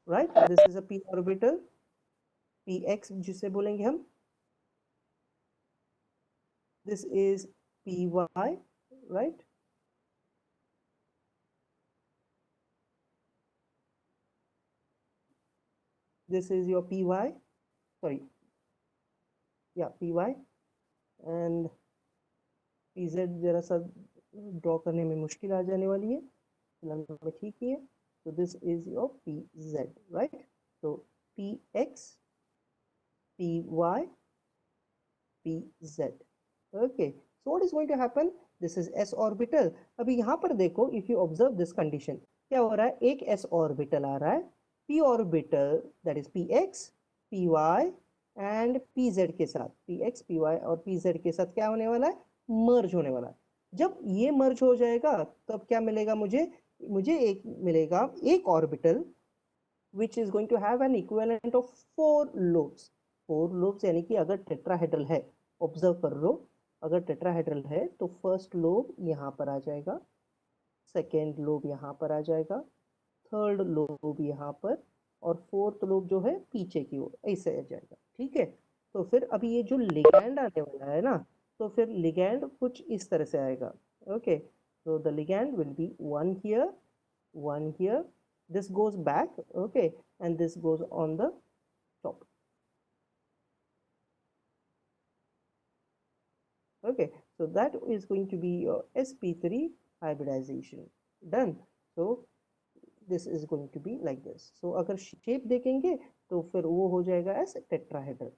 Right, this is a p orbital, px जिसे बोलेंगे हम, this is py, right? This is your py, sorry, yeah, py, and pz जरा सा draw करने में मुश्किल आ जाने वाली है, फिलहाल में ठीक ही है. So this is your pz, right? So px, py, pz. Okay, so what is going to happen? This is s orbital. अभी यहाँ पर देखो, if you observe this condition, क्या हो रहा है? एक s orbital आ रहा है, p orbital, that is px, py and pz के साथ, px, py और pz के साथ क्या होने वाला है? मर्ज होने वाला है. जब ये मर्ज हो जाएगा तब क्या मिलेगा मुझे? मुझे एक मिलेगा, एक orbital which is going to have an equivalent of 4 lobes. 4 lobes यानी कि अगर टेट्राहेड्रल है, ऑब्जर्व कर लो, अगर टेट्राहेड्रल है तो फर्स्ट लोब यहाँ पर आ जाएगा, सेकेंड लोब यहाँ पर आ जाएगा, थर्ड लोब यहाँ पर, और फोर्थ लोब जो है पीछे की ओर ऐसे आ जाएगा. ठीक है, तो फिर अभी ये जो लिगैंड आने वाला है ना, तो फिर लिगैंड कुछ इस तरह से आएगा. Okay, so the ligand will be one here, one here, this goes back, okay, and this goes on the top. Okay, so that is going to be your sp3 hybridization. Done. So this is going to be like this. So अगर shape देखेंगे तो फिर वो हो जाएगा as tetrahedral.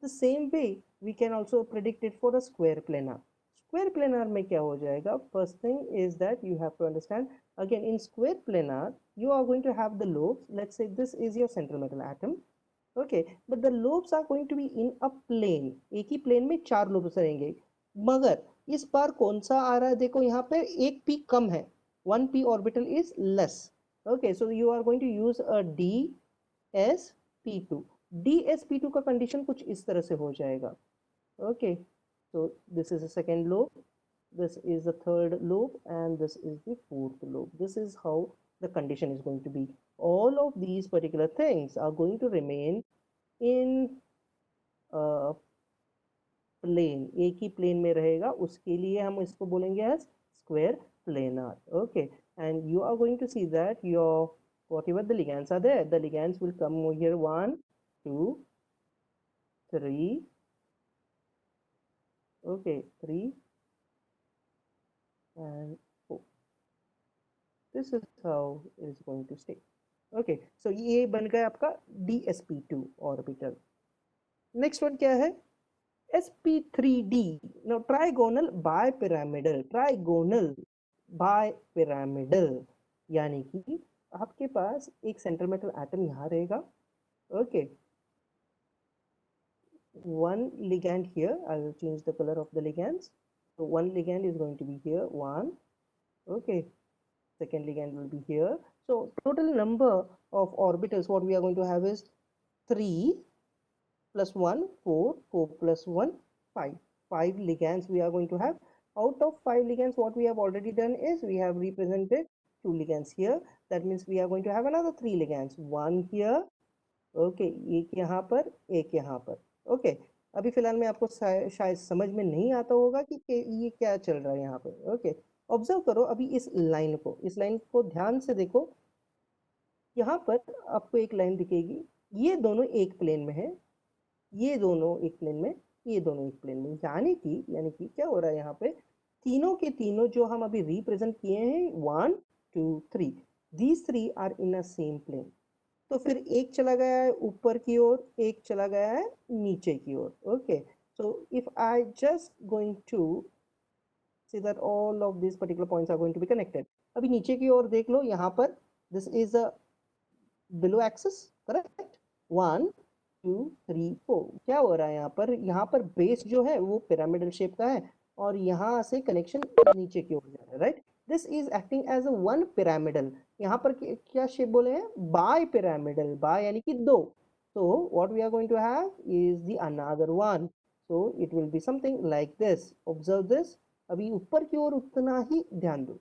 The same way we can also predict it for a square planar. Square planar में क्या हो जाएगा? First thing is that you have to understand, again in square planar you are going to have the lobes. Let's say this is your central metal atom. Okay, but the lobes are going to be in a plane. एक ही plane में 4 lobes रहेंगे. मगर इस बार कौन सा आ रहा है? देखो यहाँ पे एक p कम है, 1 p orbital is less. Okay, so you are going to use a dsp2. dsp2 का condition कुछ इस तरह से हो जाएगा. Okay, so this is the second lobe, this is the third lobe, and this is the fourth lobe. This is how the condition is going to be. All of these particular things are going to remain in plane, एक ही plane में रहेगा, उसके लिए हम इसको बोलेंगे as square planar. Okay, and you are going to see that your whatever the ligands are there, the ligands will come over here, 1 2 3, okay, 3 and 4. This is how it is going to stay. Okay, so ये बन गया आपका dsp2 orbital. Next one क्या है? sp3d. now trigonal bipyramidal, trigonal bipyramidal, यानी कि आपके पास एक सेंट्रल मेटल एटम यहाँ रहेगा. Okay, one ligand here, I will change the color of the ligands. So one ligand is going to be here, 1. Okay, second ligand will be here. So total number of orbitals what we are going to have is 3 plus 1, 4, 4 plus 1, 5. 5 ligands we are going to have. Out of 5 ligands, what we have already done is we have represented 2 ligands here. That means we are going to have another 3 ligands. 1 here, okay, एक यहाँ पर, एक यहाँ पर. Okay, अभी फिलहाल में आपको शायद समझ में नहीं आता होगा कि ये क्या चल रहा है यहाँ पे. Okay, ऑब्जर्व करो अभी इस लाइन को ध्यान से देखो. यहाँ पर आपको एक लाइन दिखेगी, ये दोनों एक प्लेन में है, ये दोनों एक प्लेन में, ये दोनों एक प्लेन में, यानी कि क्या हो रहा है यहाँ पे? तीनों के तीनों जो हम अभी रिप्रेजेंट किए हैं, 1 2 3, these 3 are in a same plane. तो फिर एक चला गया है ऊपर की ओर, एक चला गया है नीचे की ओर. Okay, so if I just going to see that all of these particular points are going to be connected. अभी नीचे की ओर देख लो, यहाँ पर this is a below axis, correct? 1 2 3 4. क्या हो रहा है यहाँ पर बेस जो है वो पिरामिडल शेप का है, और यहाँ से कनेक्शन नीचे की ओर जा रहा है, right? This is acting as a one pyramidal. यहाँ पर क्या शेप बोले हैं? बाय पिरामिडल, बाय यानी कि 2. so what we are going to have is the another one. so it will be something like this. observe this. अभी ऊपर की ओर उतना ही ध्यान दो.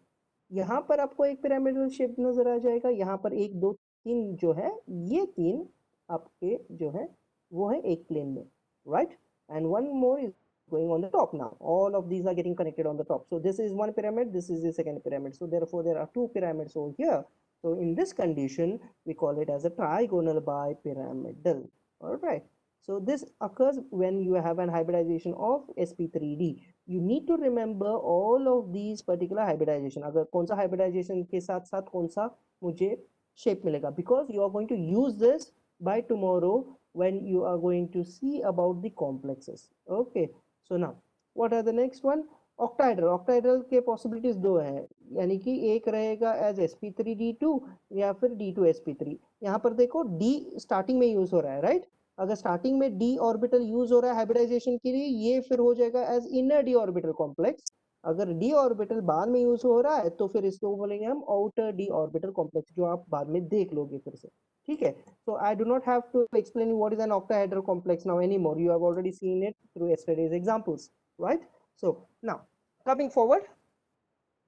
यहाँ पर आपको एक पिरामिडल शेप नजर आ जाएगा, यहाँ पर 1 2 तीन जो है, ये तीन आपके जो है वो है एक प्लेन में, right? And one more is going on the top now. All of these are getting connected on the top. So this is one pyramid, this is the second pyramid. So therefore there are two pyramids over here. So in this condition, we call it as a trigonal bipyramidal. All right. So this occurs when you have an hybridization of sp3d. You need to remember all of these particular hybridization. अगर कौन सा hybridization के साथ साथ कौन सा मुझे shape मिलेगा, because you are going to use this by tomorrow when you are going to see about the complexes. Okay, so now what are the next one? Octahedral. Octahedral के possibilities दो हैं, यानी कि एक रहेगा as sp3d2 या फिर d2sp3. यहाँ पर देखो d starting में यूज हो रहा है, right? अगर स्टार्टिंग में d ऑर्बिटल यूज हो रहा है हाइब्रिडाइजेशन के लिए, ये फिर हो जाएगा as inner d orbital complex. अगर d ऑर्बिटल बाद में यूज हो रहा है तो फिर इसको बोलेंगे हम आउटर d ऑर्बिटल कॉम्प्लेक्स, जो आप बाद में देख लोगे फिर से. ठीक है, so I do not have to explain what is an octahedral complex now anymore. You have already seen it through yesterday's examples, right? So now coming forward,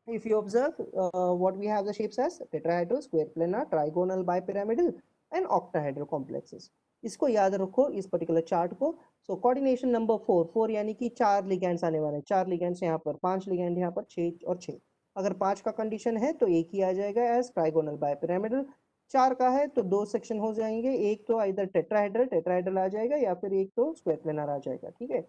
if you observe what we have the shapes as tetrahedral, square planar, trigonal, bipyramidal and octahedral complexes. इसको याद रखो इस particular chart को. So coordination number 4 यानी कि 4 ligands आने वाले हैं, 4 लिगेंड्स यहाँ पर, 5 लिगेंड यहाँ पर, 6 और 6. अगर 5 का कंडीशन है तो एक ही आ जाएगा एज ट्राइगोनल बायपिरामिडल. 4 का है तो दो सेक्शन हो जाएंगे, एक तो इधर टेट्राहेड्रल टेट्राहेड्रल आ जाएगा या फिर एक तो स्क्वायर प्लेनर आ जाएगा. ठीक है,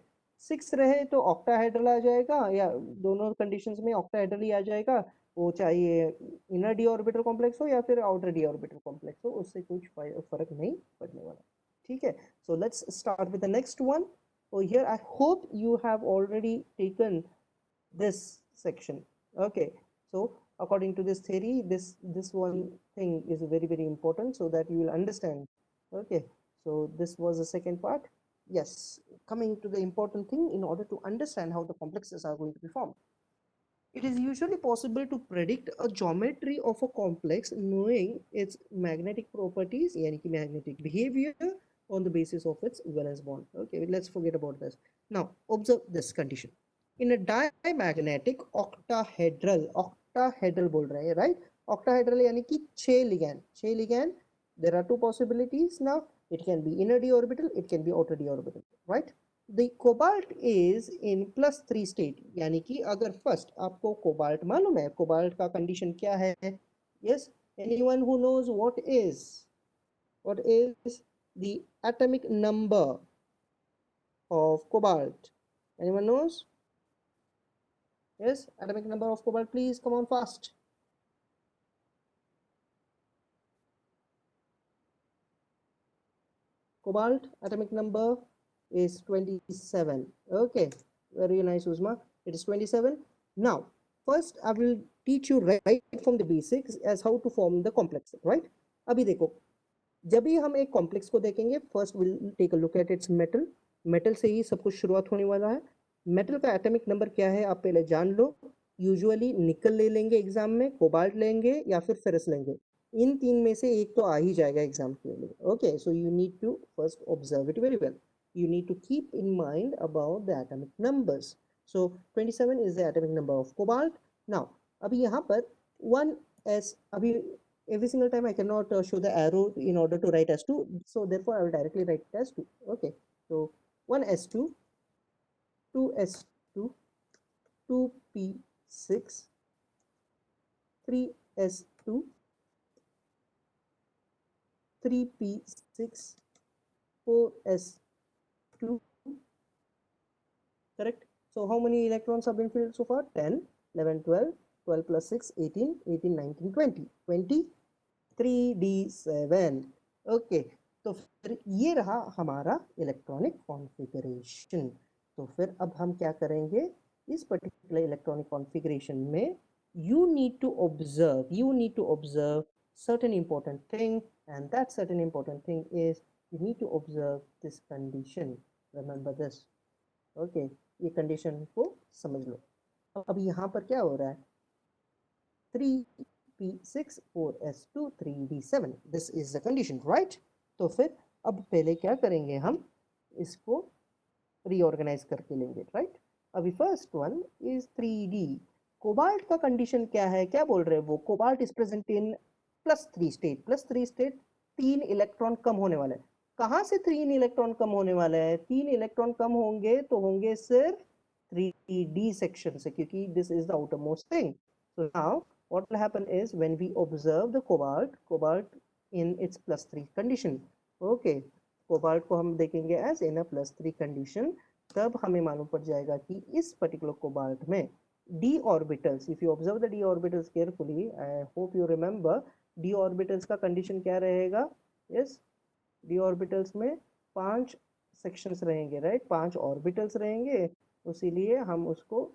6 रहे तो ऑक्टाहेड्रल आ जाएगा, या दोनों कंडीशंस में ऑक्टाहेड्रल ही आ जाएगा. वो चाहिए इनर डी ऑर्बिटल कॉम्प्लेक्स हो या फिर आउटर डी ऑर्बिटल कॉम्प्लेक्स हो, उससे कुछ फर्क नहीं पड़ने वाला. ठीक है, so let's start with the next one. So here I hope you have already taken this section. Okay, so according to this theory, this one thing is very important so that you will understand. Okay, so this was the second part. Yes, coming to the important thing, in order to understand how the complexes are going to be formed, it is usually possible to predict a geometry of a complex knowing its magnetic properties, yani ki magnetic behavior, on the basis of its valence bond. Okay, let's forget about this. Now observe this condition. In a diamagnetic octahedral बोल रहे हैं, right? Octahedral यानी कि 6 ligand. There are two possibilities now. It can be inner d orbital, it can be outer d orbital, right? The cobalt is in +3 state, यानी कि अगर first आपको cobalt मालूम है, कोबाल्ट का कंडीशन क्या है? Yes, anyone who knows what is the atomic number of cobalt? Anyone knows? Yes, atomic number of cobalt, please come on fast. Cobalt atomic number is 27. Okay, very nice, Uzma. It is 27. Now first I will teach you right from the basics as how to form the complex, right? अभी देखो, जब भी हम एक complex को देखेंगे, first will take a look at its metal. Metal से ही सब कुछ शुरुआत होने वाला है. मेटल का एटॉमिक नंबर क्या है आप पहले जान लो. यूजुअली निकल ले लेंगे एग्जाम में, कोबाल्ट लेंगे या फिर फेरस लेंगे. इन तीन में से एक तो आ ही जाएगा एग्जाम के लिए. Okay, so you need to first observe it very well. You need to keep in mind about the atomic numbers. So 27 is the atomic number of cobalt. Now अभी यहाँ पर 1s, अभी every single time I cannot show the arrow in order to write as2, so therefore I will directly write it as 2. Okay, so 1s2, 2s2, 2p6, 3s2, 3p6, 4s2. Correct? So how many electrons have been filled so far? 10, 11, 12, 12 plus 6, 18, 18, 19, 20, 20, 3d7. Okay, तो फिर ये रहा हमारा electronic configuration. तो फिर अब हम क्या करेंगे इस पर्टिकुलर इलेक्ट्रॉनिक कॉन्फ़िगरेशन में? you need to observe certain important thing, and that certain important thing is you need to observe this condition. Remember this. Okay, ये कंडीशन को समझ लो. अब यहाँ पर क्या हो रहा है? 3p6 4s2 3d7, this is the condition, right? तो फिर अब पहले क्या करेंगे, हम इसको रीऑर्गेनाइज करके लेंगे, राइट? अभी first one is 3d. Cobalt का कंडीशन क्या है, क्या बोल रहे हैं वो? Cobalt is present in +3 state 3 electron कम होने वाला है। कहां से 3 इलेक्ट्रॉन कम होने वाला है? 3 इलेक्ट्रॉन कम होंगे तो होंगे सिर्फ 3d सेक्शन से, क्योंकि this is the outermost thing. So now what will happen is when we observe the cobalt in its +3 condition, okay, cobalt को हम देखेंगे एज इन अ +3 कंडीशन, तब हमें मालूम पड़ जाएगा कि इस पर्टिकुलर कोबाल्ट में d orbitals, if you observe the d orbitals carefully, I hope you remember, d orbitals का कंडीशन क्या रहेगा? yes, d orbitals में 5 सेक्शंस रहेंगे, राइट, 5 ऑर्बिटल्स रहेंगे, इसीलिए हम उसको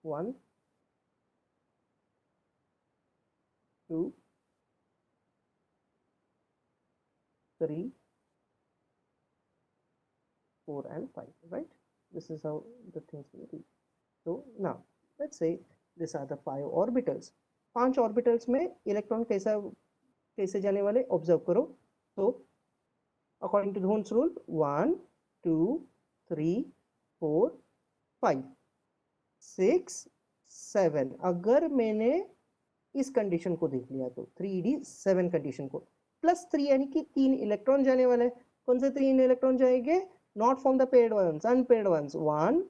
1 2 3 4 and 5, right? This is how the things will be. So now let's say these are the 5 orbitals. 5 orbitals में इलेक्ट्रॉन कैसे जाने वाले, ऑब्जर्व करो। तो अकॉर्डिंग टू Dhon's रूल 1 2 3 4 5 6 7, अगर मैंने इस कंडीशन को देख लिया तो 3d7 कंडीशन को +3 यानी कि 3 इलेक्ट्रॉन जाने वाले। कौन से 3 इलेक्ट्रॉन जाएंगे? Not from the paired ones, unpaired ones. 1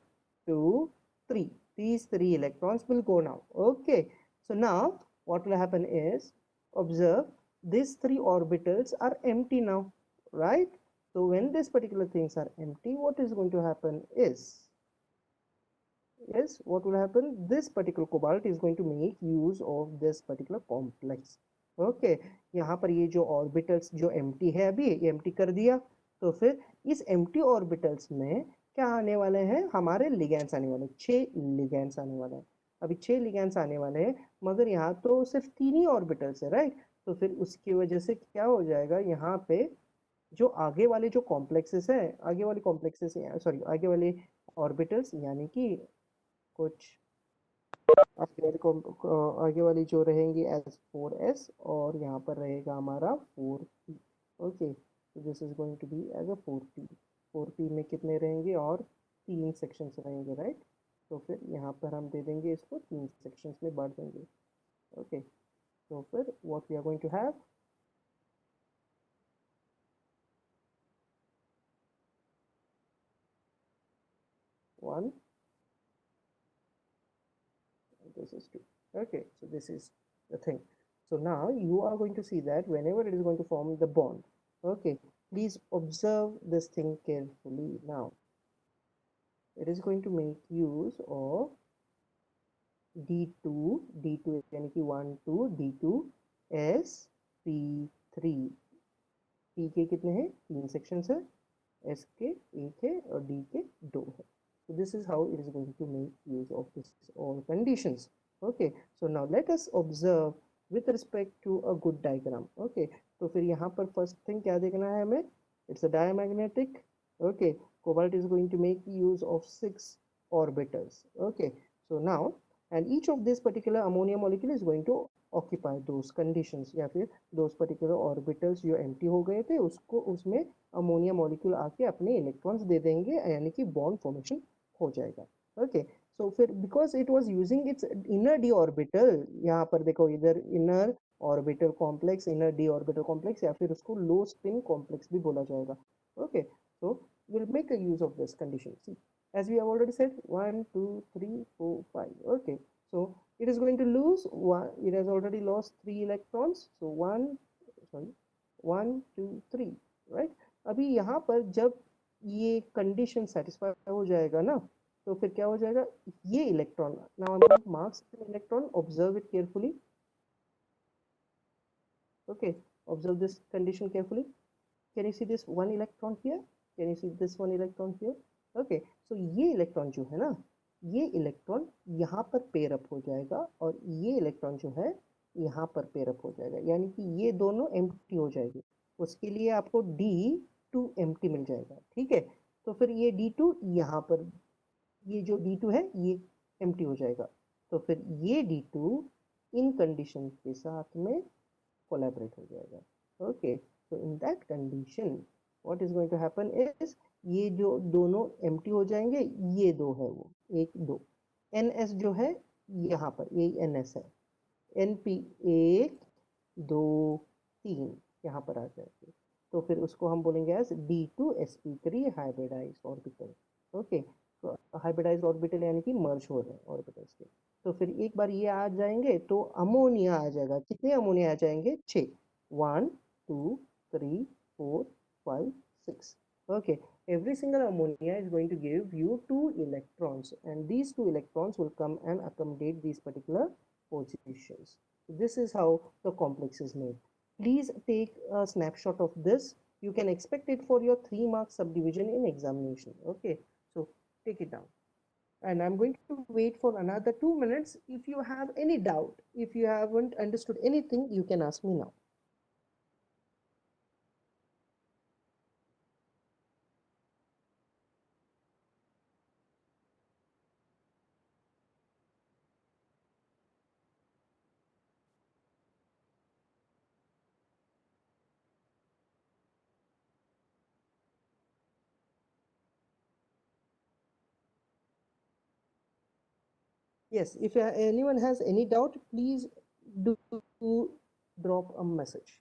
2 3, these 3 electrons will go now. Okay, so now what will happen is, observe, these 3 orbitals are empty now, right? So when these particular things are empty, what is going to happen is, yes, what will happen, this particular cobalt is going to make use of this particular complex. Okay, यहाँ पर ये जो orbitals जो empty है, अभी ये empty कर दिया, तो फिर इस empty orbitals में क्या आने वाले हैं? हमारे ligands आने वाले, 6 ligands आने वाले हैं। अभी 6 ligands आने वाले हैं, मगर यहाँ तो सिर्फ 3 ही orbitals है, राइट? तो फिर उसकी वजह से क्या हो जाएगा, यहाँ पे जो आगे वाले जो complexes हैं, आगे वाले complexes, सॉरी, आगे वाले orbitals, यानी कि कुछ आगे वाली जो रहेंगी एस 4s, और यहाँ पर रहेगा हमारा 4p। ओके, तो this is going to be as a 4p। 4p में कितने रहेंगे? और 3 सेक्शंस रहेंगे, राइट? तो फिर यहाँ पर हम दे देंगे इसको 3 सेक्शंस में बांट देंगे। ओके, तो फिर what we are going to have, 1, this is 2. Okay, so this is the thing. So now you are going to see that whenever it is going to form the bond, okay, please observe this thing carefully. Now it is going to make use of d2 यानी कि 1 2 d2 s p3। p के कितने हैं? 3 sections है, s के 1 है और d के 2 है। So this is how it is going to make use of this all conditions. Okay, so now let us observe with respect to a good diagram. Okay, तो फिर यहाँ पर first thing क्या देखना है हमें? It's a diamagnetic. Okay, cobalt is going to make use of 6 orbitals. Okay, so now and each of this particular ammonia molecule is going to occupy those conditions, या फिर those particular orbitals जो empty हो गए थे उसको उसमें ammonia molecule आके अपने इलेक्ट्रॉन्स दे देंगे, यानी कि बॉन्ड फॉर्मेशन हो जाएगा। ओके, सो फिर because it was using its inner D orbital, यहाँ पर देखो इधर inner orbital complex, inner D orbital complex, या फिर उसको लो स्पिन कॉम्प्लेक्स भी बोला जाएगा। Okay, so we'll make a use of this condition. See, as we have already said, 1 2 3 4 5. Okay, so it is going to lose one, it has already lost 3 electrons, so 1 2 3, right? अभी यहाँ पर जब ये condition satisfy हो जाएगा ना, तो फिर क्या हो जाएगा, ये electron, now I am marks electron, observe it carefully. okay, observe this condition carefully. Can you see this one electron here? Can you see this one electron here? Okay, so ये इलेक्ट्रॉन जो है ना, ये electron यहाँ पर pair up हो जाएगा और ये इलेक्ट्रॉन जो है यहाँ पर पेयर अप हो जाएगा, यानी कि ये दोनों एम्प्टी हो जाएगी। उसके लिए आपको D2 एम्प्टी मिल जाएगा, ठीक है? तो फिर ये D2 यहाँ पर, ये जो D2 है ये एम्प्टी हो जाएगा, तो फिर ये D2 इन कंडीशन के साथ में कोलैबोरेट हो जाएगा। Okay, so in that condition what is going to happen is ये जो दोनों एम्प्टी हो जाएंगे, ये दो है वो, एक दो, NS जो है यहाँ पर ये NS है, NP एक दो तीन यहाँ पर आ जाएंगे, तो फिर उसको हम बोलेंगे as D2sp3 hybridize orbital. Okay, तो हाइब्रिडाइज ऑर्बिटल यानी कि मर्ज हो रहे हैं ऑर्बिटल्स के। तो फिर एक बार ये आ जाएंगे तो अमोनिया आ जाएगा। कितने अमोनिया आ जाएंगे? 6, 1 2 3 4 5 6। okay, every single ammonia is going to give you 2 electrons, and these 2 electrons will come and accommodate these particular positions. This is how the complex is made. Please take a snapshot of this. You can expect it for your 3-mark subdivision in examination. Okay, so take it down. And I'm going to wait for another 2 minutes. If you have any doubt, if you haven't understood anything, you can ask me now. Yes, if anyone has any doubt, please do drop a message.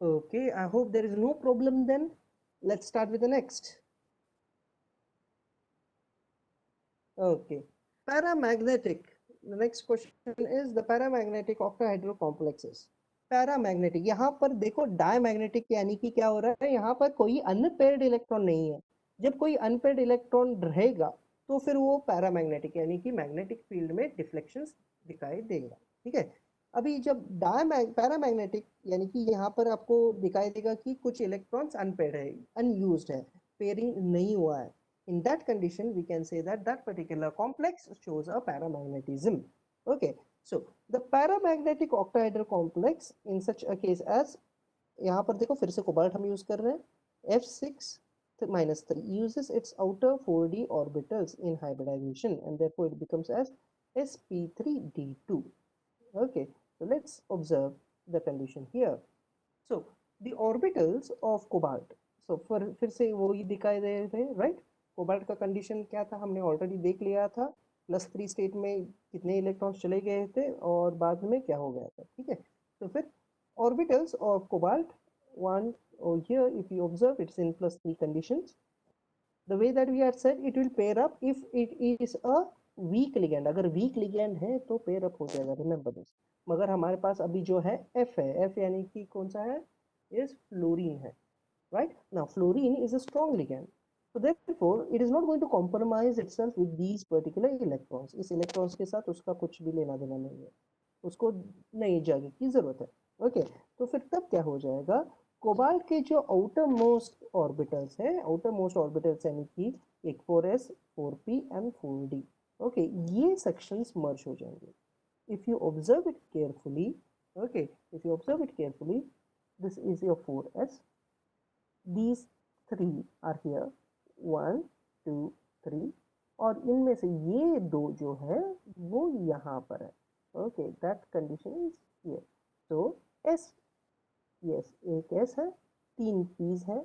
Okay, I hope there is no problem then. Let's start with the next. Okay, paramagnetic. The next question is the paramagnetic octahedral complexes. Paramagnetic, यहाँ पर देखो diamagnetic यानी कि क्या हो रहा है, यहाँ पर कोई अनपेयर्ड इलेक्ट्रॉन नहीं है। जब कोई अनपेयर्ड इलेक्ट्रॉन रहेगा तो फिर वो पैरामैग्नेटिक यानी कि मैग्नेटिक फील्ड में डिफ्लेक्शंस दिखाई देगा। ठीक है, अभी जब पैरामैग्नेटिक यानी कि यहाँ पर आपको दिखाई देगा कि कुछ इलेक्ट्रॉन्स अनपेयर्ड है, अनयूज्ड है, पेयरिंग नहीं हुआ है। In that condition, we can say that that particular complex shows a paramagnetism. Okay, so the paramagnetic octahedral complex in such a case as, यहाँ पर देखो फिर से कोबाल्ट हम यूज कर रहे हैं, F6-3 uses its outer 4d orbitals in hybridization and therefore it becomes as sp3d2. Okay, so let's observe the condition here. So the orbitals of cobalt, so फिर से वो ही दिखाई दे रहे थे, राइट? कोबाल्ट का कंडीशन क्या था हमने ऑलरेडी देख लिया था, +3 स्टेट में कितने इलेक्ट्रॉन्स चले गए थे और बाद में क्या हो गया था। ठीक है, तो फिर orbitals of cobalt, one over here, if you observe, it's in +3 conditions. The way that we had said, it will pair up if it is a weak ligand. अगर weak ligand है तो pair up हो जाएगा, remember this. मगर हमारे पास अभी जो है F है, F यानी कि कौन सा है? is fluorine है, right? Now fluorine is a strong ligand, so therefore it is not going to compromise itself with these particular electrons. इस electrons के साथ उसका कुछ भी लेना देना नहीं है, उसको नई जगह की जरूरत है। ओके, तो फिर तब क्या हो जाएगा, कोबाल्ट के जो आउटर मोस्ट ऑर्बिटल्स है, आउटर मोस्ट ऑर्बिटल्स यानी कि एक 4s 4p and 4d, okay, ये सेक्शंस मर्ज हो जाएंगे। if you observe it carefully, okay, if you observe it carefully, this is your 4s, these 3 are here, 1 2 3, और इनमें से ये दो जो है वो यहाँ पर है। Okay, that condition is here. तो s, यस, एक s है, 3 p's है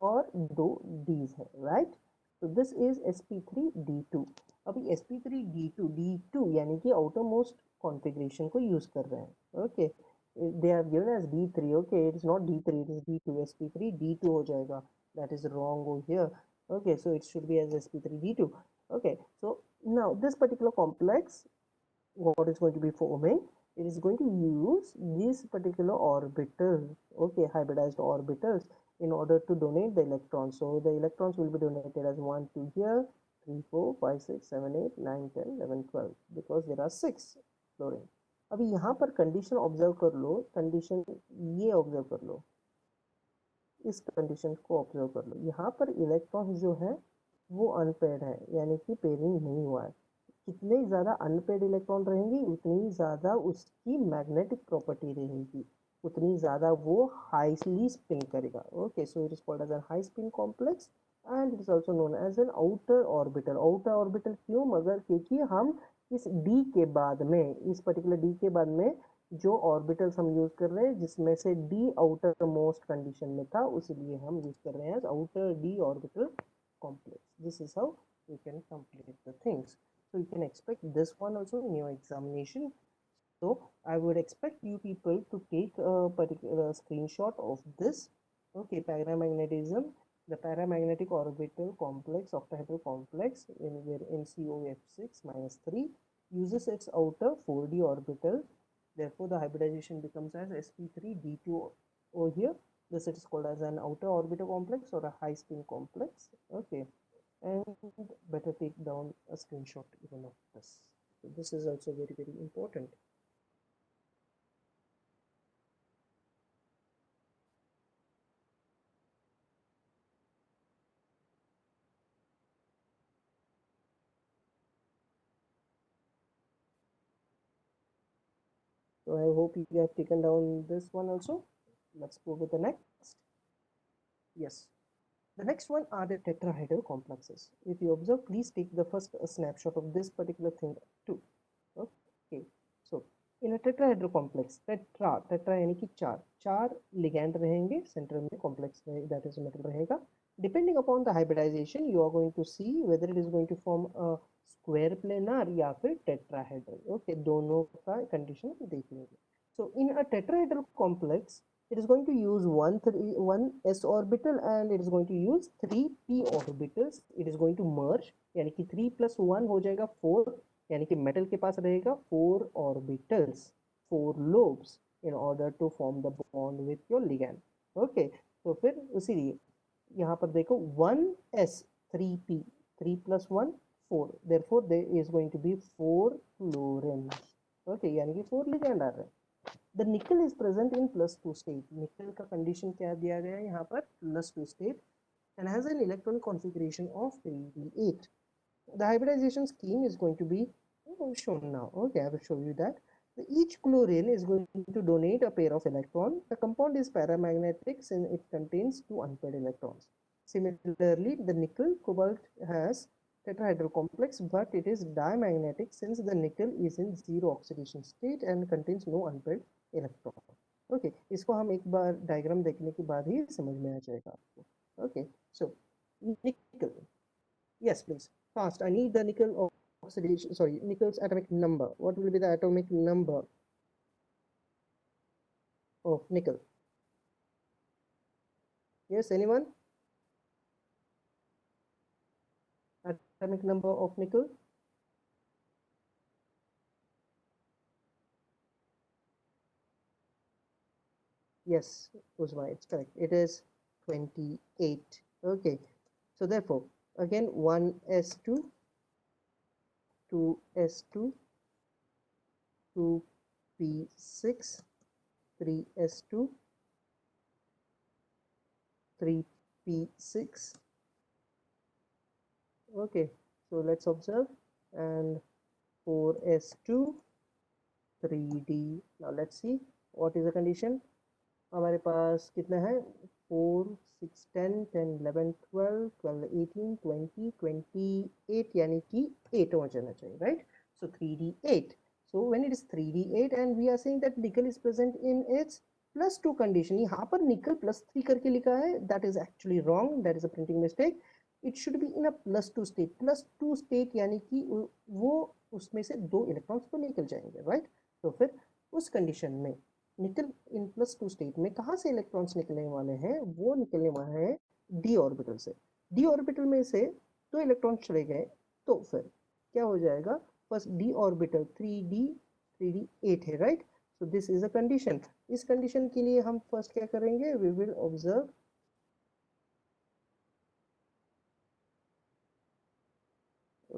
और 2 d's है, राइट? तो दिस इज sp3d2। अभी sp3d2, d2 यानी कि आउटर मोस्ट कॉन्फ़िगरेशन को यूज कर रहे हैं। Okay, they are given as d3, okay, it is not d3, it is d2, sp3 d2 हो जाएगा, that is wrong over here। okay, so it should be as sp3 d2। okay, so now this particular complex, what is going to be forming, it is going to use these particular orbitals, okay, hybridized orbitals, in order to donate the electrons. So the electrons will be donated as 1 2 here, 3 4 5 6 7 8 9 10 11 12, because there are 6 fluorine। अभी यहाँ पर condition observe कर लो, condition ये observe कर लो, इस condition को observe कर लो, यहाँ पर इलेक्ट्रॉन्स जो है वो अनपेयर्ड है, यानी कि पेयरिंग नहीं हुआ है। कितने ज़्यादा अनपेयर्ड इलेक्ट्रॉन रहेंगे उतनी ज़्यादा उसकी मैग्नेटिक प्रॉपर्टी रहेगी। उतनी ज़्यादा वो हाईली स्पिन करेगा. Okay, so it is called as an high spin complex and it is also known as an outer orbital. Outer orbital क्यों? मगर क्योंकि हम इस डी के बाद में, इस पर्टिकुलर डी के बाद में जो ऑर्बिटल्स हम यूज कर रहे हैं जिसमें से डी आउटर मोस्ट कंडीशन में था, उसीलिए हम यूज कर रहे हैं outer D orbital complex. This is how you can complete the things. So you can expect this one also in your examination. So I would expect you people to take a particular screenshot of this. Okay, paramagnetism, the paramagnetic orbital complex, octahedral complex in COF6 minus 3 uses its outer 4d orbital. Therefore, the hybridization becomes as sp3d2 over here. This is called as an outer orbital complex or a high spin complex. Okay, and better take down a screenshot even of this. So this is also very, very important. So I hope you have taken down this one also. Let's go with the next. Yes. The next one are the tetrahedral complexes. If you observe, please take the first snapshot of this particular thing too. Okay. So in a tetrahedral complex, tetra यानी कि चार ligand रहेंगे, center में complex that is metal रहेगा. Depending upon the hybridization, you are going to see whether it is going to form a square planar या फिर tetrahedral. Okay, दोनों का condition देख लेंगे. So in a tetrahedral complex, it is going to use one s orbital and it is going to use 3p orbitals. It is going to merge, यानी कि 3 plus 1 हो जाएगा 4, यानी कि मेटल के पास रहेगा 4 orbitals, 4 lobes in order to form the bond with your ligand. Okay, तो फिर उसीलिए यहाँ पर देखो 1s 3p, 3 plus 1 4, therefore there is going to be 4 fluorines. Okay, यानी कि 4 ligand आ रहे हैं. The nickel is present in +2 state. Nickel का condition क्या दिया गया है यहाँ पर? +2 state and has an electron configuration of 3d8. The hybridization scheme is going to be shown now. Okay, I will show you that. Each chlorine is going to donate a pair of electrons. The compound is paramagnetic since it contains 2 unpaired electrons. Similarly, the nickel cobalt has tetrahedral complex, but it is diamagnetic since the nickel is in zero oxidation state and contains no unpaired electron. Okay, इसको हम एक बार diagram देखने के बाद ही समझ में आ जाएगा आपको. Okay, so nickel. Yes, please. Fast. I need the nickel oxidation. Sorry, nickel's atomic number. What will be the atomic number of nickel? Yes, anyone? Atomic number of nickel? Yes, Uzma, it's correct. It is 28. Okay. So therefore, again 1s2, 2s2, 2p6, 3s2, 3p6. Okay, so let's observe, and 4s2, 3d. Now let's see what is the condition. हमारे पास कितना है? 4 6 10 10 11 12 12 18 20 28, यानी कि 8 हो जाना चाहिए, right? So 3d8. So when it is 3d8 and we are saying that nickel is present in its +2 condition, यहाँ पर nickel +3 करके लिखा है. That is actually wrong. That is a printing mistake. It should be in a +2 state. +2 state यानी कि वो उसमें से 2 इलेक्ट्रॉन्स तो निकल जाएंगे, right? तो फिर उस कंडीशन में निकल इन +2 स्टेट में कहाँ से इलेक्ट्रॉन्स निकलने वाले हैं? वो निकलने वाले हैं डी ऑर्बिटल से. डी ऑर्बिटल में से 2 इलेक्ट्रॉन चले गए तो फिर क्या हो जाएगा? फर्स्ट डी ऑर्बिटल 3d8 है, right? So this is a condition. इस कंडीशन के लिए हम फर्स्ट क्या करेंगे? We will observe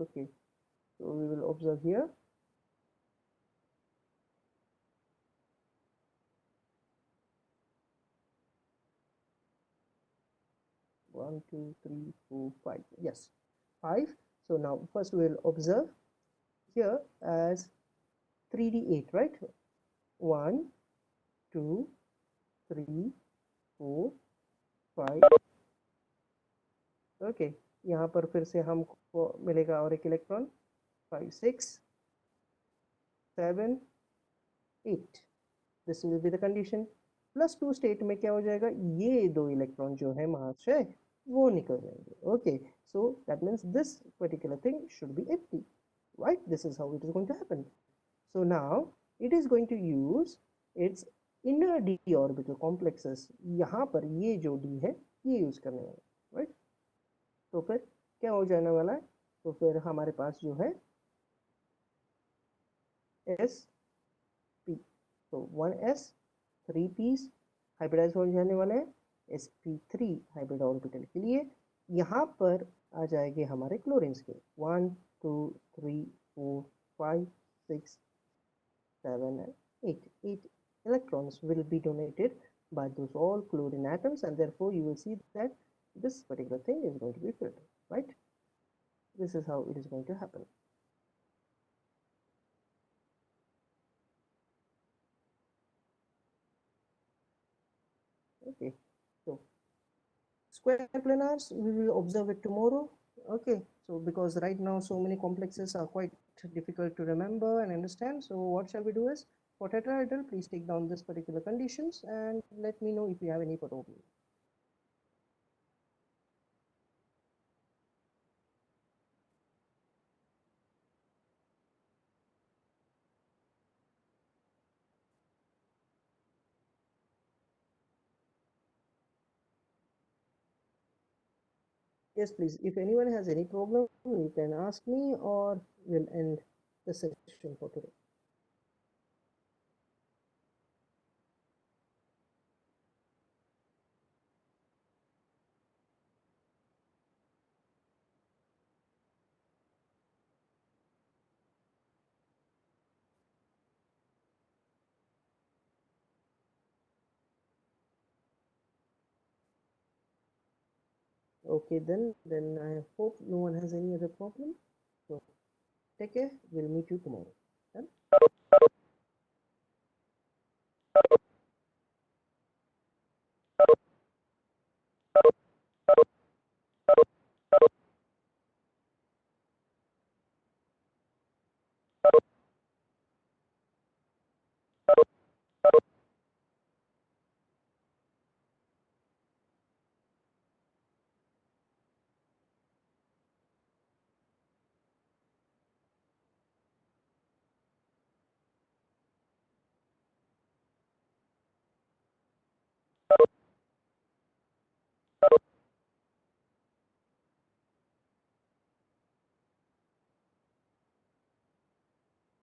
okay, so we will observe here. One, two, three, four, five. Yes, 5. So now first we will observe here as 3d8, right? 1 2 3 4 5। Okay, यहाँ पर फिर से हमको मिलेगा और एक electron, 5 6 7 8। This will be the condition. +2 state में क्या हो जाएगा, ये दो इलेक्ट्रॉन जो है वहां से वो निकल जाएंगे। Okay, so that means this particular thing should be empty, right? This is how it is going to happen. So now it is going to use its inner d orbital complexes। यहाँ पर ये जो d है ये use करने वाला है, right? तो फिर क्या हो जाने वाला है, तो फिर हमारे पास जो है एस पी, तो 1s 3p's हाइब्रिडाइज हो जाने वाले हैं sp3 हाइब्रिड ऑर्बिटल के लिए। यहाँ पर आ जाएंगे हमारे क्लोरीन्स के 1 2 3 4 5 6 7 and 8। 8 electrons will be donated by those all chlorine atoms, and therefore you will see that this particular thing is going to be filled, right? This is how it is going to happen. Okay, so square planars, we will observe it tomorrow. Okay, so because right now so many complexes are quite difficult to remember and understand, so what shall we do is, for tetrahedral, please take down this particular conditions and let me know if you have any problem. Yes, please. If anyone has any problem, you can ask me or we'll end the session for today. Okay, then I hope no one has any other problem. So take care. We'll meet you tomorrow.